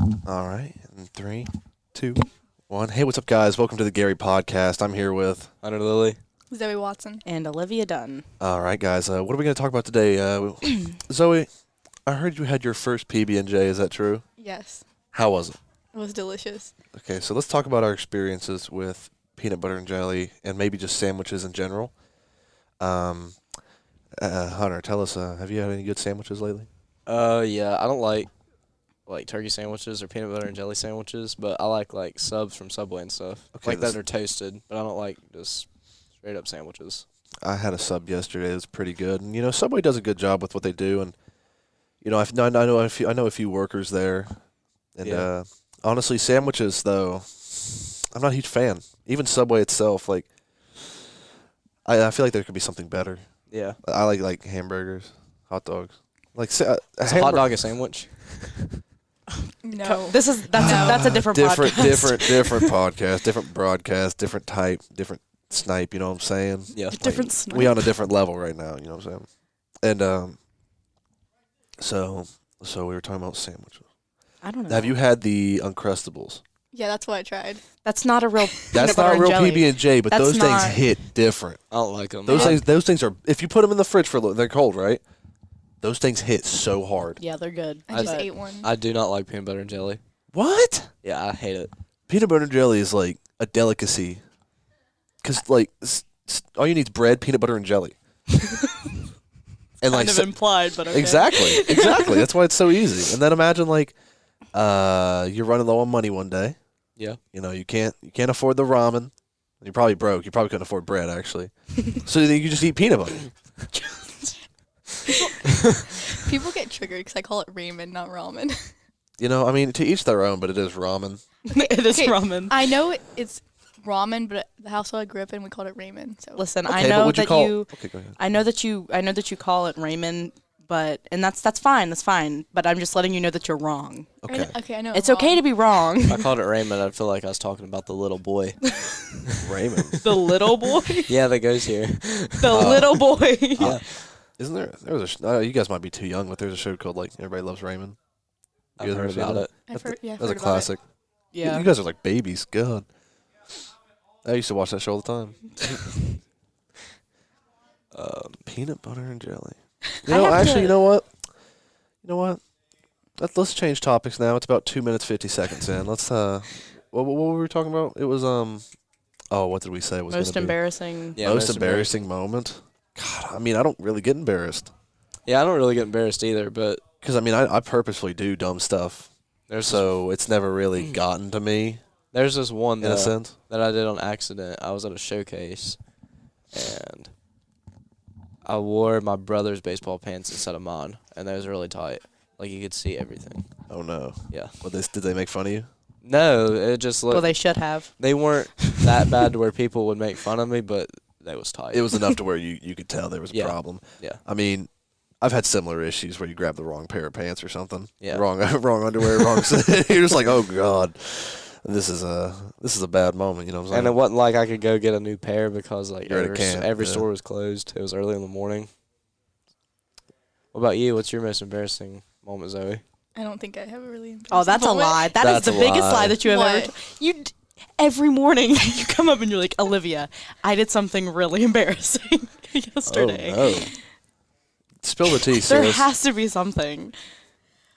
All right. And 3, 2, 1. Hey, what's up, guys? Welcome to the Gary Podcast. I'm here with Hunter Lily. Zoey Watson. And Olivia Dunn. All right, guys. What are we going to talk about today? Zoey, I heard you had your first PB&J. Is that true? Yes. How was it? It was delicious. Okay, so let's talk about our experiences with peanut butter and jelly and maybe just sandwiches in general. Hunter, tell us, have you had any good sandwiches lately? Yeah, I don't like turkey sandwiches or peanut butter and jelly sandwiches, but I like subs from Subway and stuff. Okay, Like that are toasted, but I don't like just straight up sandwiches. I had a sub yesterday. It was pretty good. And, Subway does a good job with what they do. And, I know a few workers there. And, Yeah. honestly, sandwiches, though, I'm not a huge fan. Even Subway itself, I feel like there could be something better. Yeah. I like hamburgers, hot dogs. Is a hot dog a sandwich? No. That's a different podcast. different podcast, different broadcast, different type, different snipe, you know what I'm saying? Yeah. Different snipe. We on a different level right now, you know what I'm saying? And so we were talking about sandwiches. I don't know. Have you had the Uncrustables? Yeah, that's what I tried. That's not a real That's peanut butter not real and jelly. PB&J, but That's those things not- hit different. I don't like them. Those things are, if you put them in the fridge for a little, they're cold, right? Those things hit so hard. Yeah, they're good. I just but- ate one. I do not like peanut butter and jelly. What? Yeah, I hate it. Peanut butter and jelly is like a delicacy. Because, all you need is bread, peanut butter, and jelly. And Kind of implied, but okay. Exactly. That's why it's so easy. And then imagine you're running low on money one day. Yeah. You can't afford the ramen. You're probably broke. You probably couldn't afford bread actually. So then you just eat peanut butter. People get triggered because I call it ramen, not ramen. To each their own, but it is ramen. It is Okay, ramen. I know it's ramen, but the household I grew up in, we called it ramen. So Listen, Okay, I but know would you that call? you. Okay, go ahead. I know that you call it ramen, and that's fine. That's fine. But I'm just letting you know that you're wrong. Okay. I know. It's okay to be wrong. If I called it ramen, I'd feel like I was talking about the little boy. Raymond. The little boy. Yeah, that goes here. The little boy. Yeah. Isn't there was a you guys might be too young, but there's a show called Everybody Loves Raymond. You I've guys heard ever seen about that? it. I've heard, yeah, I've That's a heard about it. classic. Yeah. You guys are like babies. God. I used to watch that show all the time. Peanut butter and jelly. You know what? Let's change topics now. It's about 2 minutes 50 seconds in. Let's what were we talking about? It was what did we say it was Most gonna be? embarrassing. Yeah, Most embarrassing moment. God, I don't really get embarrassed Yeah, I don't really get embarrassed either, but because I purposefully do dumb stuff, so it's never really gotten to me there's this one in a sense. that I did on accident. I was at a showcase, and I wore my brother's baseball pants instead of mine, and they was really tight. Like, you could see everything. Oh no! Yeah. Did they make fun of you? No, it just looked... Well, they should have. They weren't that bad to where people would make fun of me, but they was tight. It was enough to where you could tell there was a Yeah. problem. Yeah. I've had similar issues where you grab the wrong pair of pants or something. Yeah. Wrong underwear, wrong. You're just like, oh god, this is a bad moment. You know what I'm saying? And it wasn't like I could go get a new pair because You're at a camp, every yeah. store was closed. It was early in the morning. What about you? What's your most embarrassing moment, Zoe? I don't think I have a really embarrassing Oh, that's a moment. lie. That's That is a the biggest lie. lie that you have What? ever. Every morning you come up and you're like, Olivia, I did something really embarrassing yesterday. Oh no! Spill the tea, There sis. has to be something.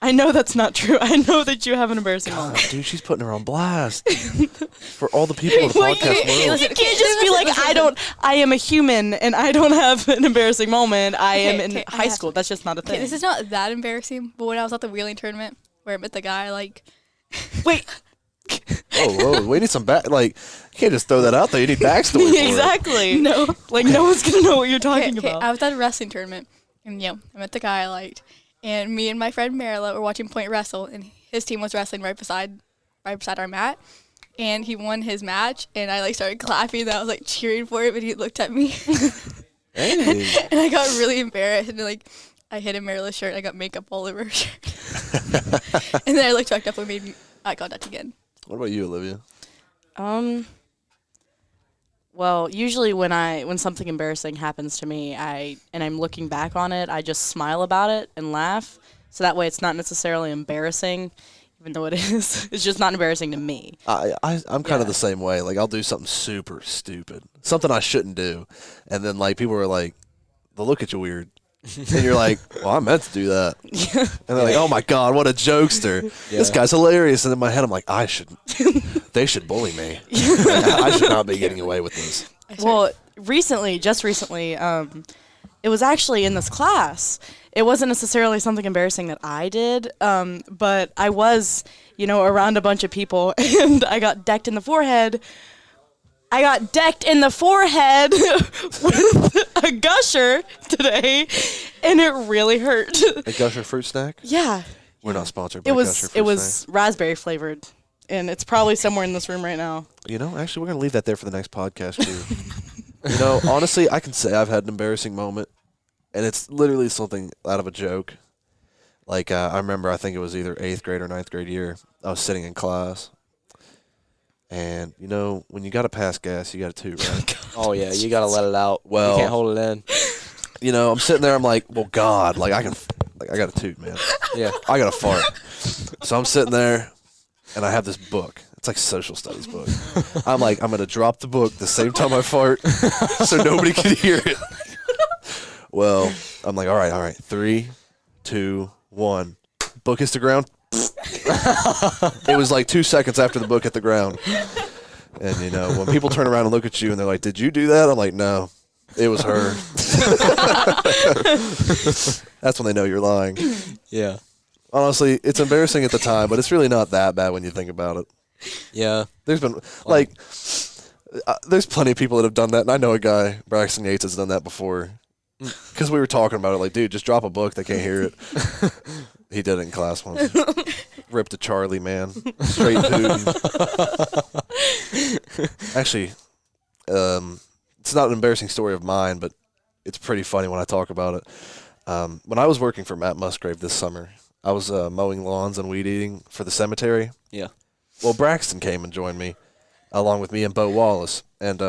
I know that's not true. I know that you have an embarrassing God, moment. dude, she's putting her on blast for all the people in the Well, podcast you world. can't just be like, I am a human and I don't have an embarrassing moment. I am in Okay, I high have school. That's just not a Okay, thing. this is not that embarrassing, but when I was at the wheeling tournament where I met the guy, Wait, Whoa, we need some back. You can't just throw that out there. You need backstory. For it. exactly. No, like no one's gonna know what you're talking okay, about. I was at a wrestling tournament, and I met the guy I liked, and me and my friend Marilla were watching Point wrestle, and his team was wrestling right beside our mat, and he won his match, and I started clapping, and I was cheering for him, and he looked at me, Hey. and I got really embarrassed, and I hit him Marilla's shirt, and I got makeup all over her shirt, and then I looked back up and made eye contact again. What about you, Olivia? Well, usually when something embarrassing happens to me, and I'm looking back on it, I just smile about it and laugh. So that way it's not necessarily embarrassing. even though it is. It's just not embarrassing to me. I'm kind of Yeah. the same way. Like, I'll do something super stupid, something I shouldn't do, and then like people are like, they'll look at you weird, and you're like, well, I meant to do that, and they're like, oh my god, what a jokester! This guy's hilarious. And in my head, I'm like, they should bully me. I should not be getting away with this. Well, just recently, it was actually in this class. It wasn't necessarily something embarrassing that I did, but I was, around a bunch of people, and I got decked in the forehead. I got decked in the forehead with a Gusher today, and it really hurt. A Gusher fruit snack? Yeah. We're not sponsored by It Gusher was fruit it was snack. raspberry flavored, and it's probably somewhere in this room right now. Actually, we're gonna leave that there for the next podcast too. Honestly, I can say I've had an embarrassing moment, and it's literally something out of a joke. Like, I remember, I think it was either 8th grade or 9th grade year. I was sitting in class, and when you gotta pass gas, you gotta toot, right? Oh yeah, you gotta let it out. Well- you can't hold it in. I'm sitting there. I'm like, well, God, like I gotta toot, man. Yeah. I gotta fart. So I'm sitting there, and I have this book. It's like a social studies book. I'm like, I'm gonna drop the book the same time I fart, so nobody can hear it. Well, I'm like, all right, 3, 2, 1. Book hits the ground. It was like 2 seconds after the book hit the ground. And when people turn around and look at you and they're like, "Did you do that?" I'm like, "No, it was her." That's when they know you're lying. Yeah. Honestly, it's embarrassing at the time, but it's really not that bad when you think about it. Yeah. There's been there's plenty of people that have done that, and I know a guy, Braxton Yates, has done that before. Because we were talking about it, like, dude, just drop a book, they can't hear it. He did it in class once. Ripped a Charlie, man, straight tooting. Actually, it's not an embarrassing story of mine, but it's pretty funny when I talk about it. When I was working for Matt Musgrave this summer, I was mowing lawns and weed eating for the cemetery. Yeah. Well, Braxton came and joined me, along with me and Bo Wallace, and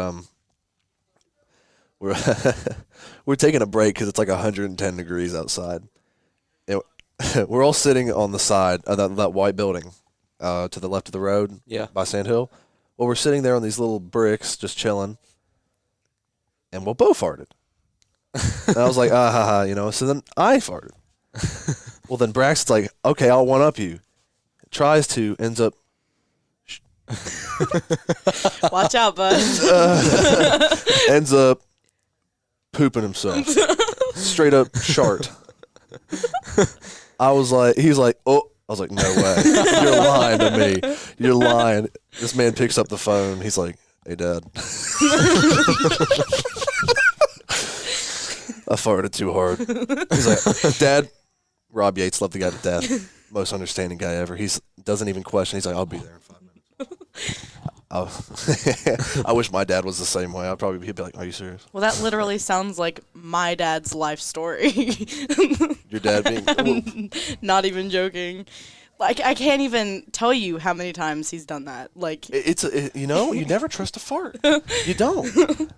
we're taking a break because it's like 110 degrees outside. And we're all sitting on the side of that white building to the left of the road by Sand Hill. Well, we're sitting there on these little bricks just chilling, and Bo farted. And I was like, so then I farted. Well, then Braxton's like, okay, I'll one-up you. Tries to, ends up... Watch out, bud. ends up pooping himself. Straight up shart. He's like, oh. I was like, no way. You're lying to me. You're lying. This man picks up the phone. He's like, hey, Dad. I farted too hard. He's like, Dad, Rob Yates, love the guy to death. Most understanding guy ever. He doesn't even question. He's like, I'll be there in 5 minutes. I wish my dad was the same way. He'd be like, are you serious? Well, that literally sounds like my dad's life story. Your dad being... Not even joking. Like, I can't even tell you how many times he's done that. Like, you never trust a fart. You don't.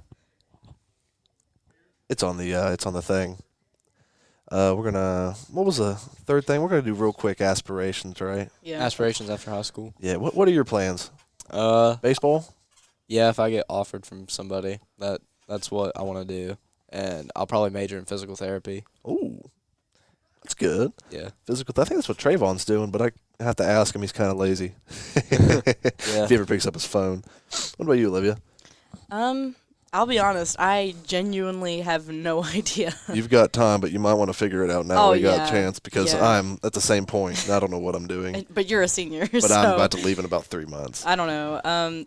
It's on the thing. What was the third thing? We're gonna do real quick aspirations, right? yeah. Aspirations after high school. Yeah. What are your plans? Baseball? Yeah, if I get offered from somebody, that's what I want to do. And I'll probably major in physical therapy. Ooh, that's good. Yeah. Physical. I think that's what Trayvon's doing, but I have to ask him. He's kind of lazy. If he ever picks up his phone. What about you, Olivia? I'll be honest, I genuinely have no idea. You've got time, but you might want to figure it out now while you got a chance, because Yeah. I'm at the same point. And I don't know what I'm doing. But you're a senior, But so I'm about to leave in about 3 months. I don't know.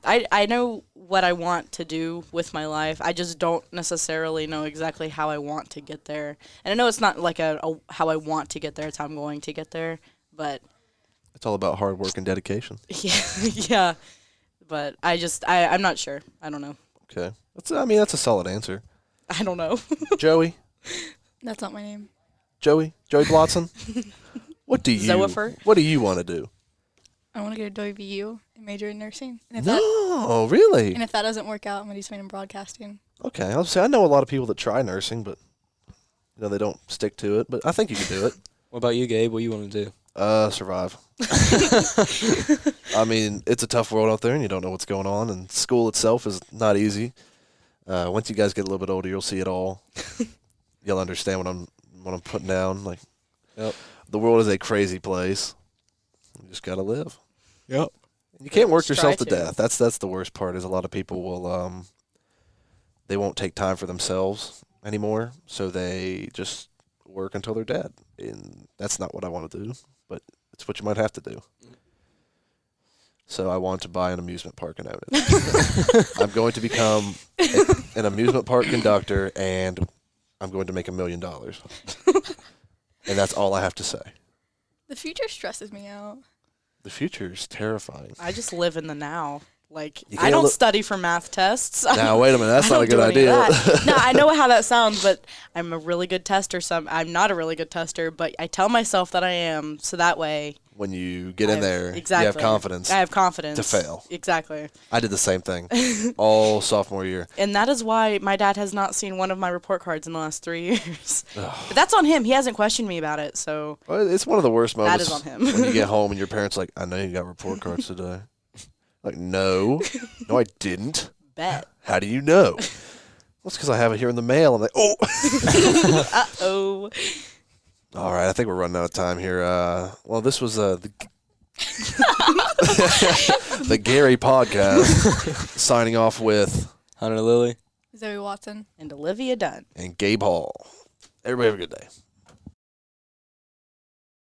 I know what I want to do with my life. I just don't necessarily know exactly how I want to get there. And I know it's not like a how I want to get there, it's how I'm going to get there. But It's all about hard work and dedication. yeah. But I'm not sure. I don't know. Okay. That's a solid answer. I don't know. Joey? That's not my name. Joey Blotson? What do you want to do? I want to go to WVU and major in nursing. And if No, really? and if that doesn't work out, I'm going to do something in broadcasting. Okay, I'll say I know a lot of people that try nursing, but they don't stick to it. But I think you could do it. What about you, Gabe? What do you want to do? Survive. I mean, it's a tough world out there, and you don't know what's going on, and school itself is not easy. Once you guys get a little bit older, you'll see it all. You'll understand what I'm putting down. Like, Yep. the world is a crazy place. You just gotta live. Yep. You can't work Just yourself try to to. death. That's the worst part. Is a lot of people will they won't take time for themselves anymore, so they just work until they're dead, and that's not what I want to do. But it's what you might have to do. So I want to buy an amusement park in Otis. I'm going to become an amusement park conductor, and I'm going to make $1 million. And that's all I have to say. The future stresses me out. The future is terrifying. I just live in the now. Like, You I can't don't look- study for math tests. Now, wait a minute. That's I not a don't good do any of idea. that. No, I know how that sounds, but I'm a really good tester. I'm not a really good tester, but I tell myself that I am, so that way When you get I in have- there, exactly. you have confidence I have confidence to fail. Exactly. I did the same thing all sophomore year. And that is why my dad has not seen one of my report cards in the last 3 years. But that's on him. He hasn't questioned me about it, so Well, it's one of the worst That moments is on him. when you get home and your parents like, I know you got report cards today. Like, no, I didn't. bet. How do you know? Well, it's because I have it here in the mail. I'm like, oh. Uh-oh. All right, I think we're running out of time here. Well, this was the Gary podcast, signing off with Hunter Lily. Zoey Watson. And Olivia Dunn. and Gabe Hall. Everybody have a good day.